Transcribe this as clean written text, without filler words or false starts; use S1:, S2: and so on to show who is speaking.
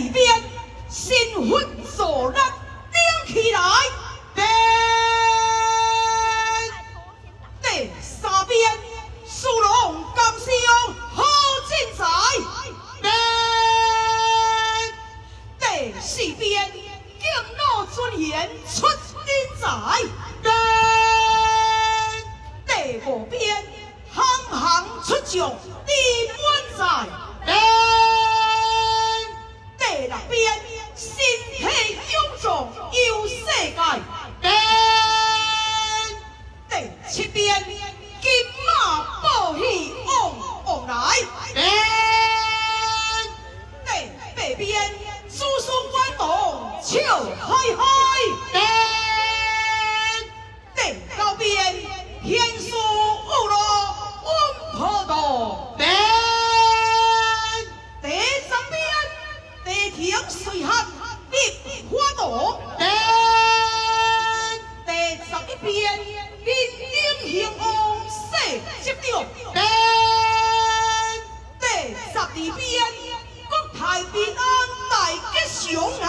S1: 二边新婚坐力顶起来，第三边殊荣感伤好精彩，第四边敬老尊严出人才，第五边行行出将地满载，第六边身体臃肿游世界，第七边金马报喜旺旺来，第八边子孙关动笑嗨嗨，第九边天书有路稳坡道，第十边地庭随合立花朵，第11边人丁兴旺世接着，第12边国泰民安大吉祥啊！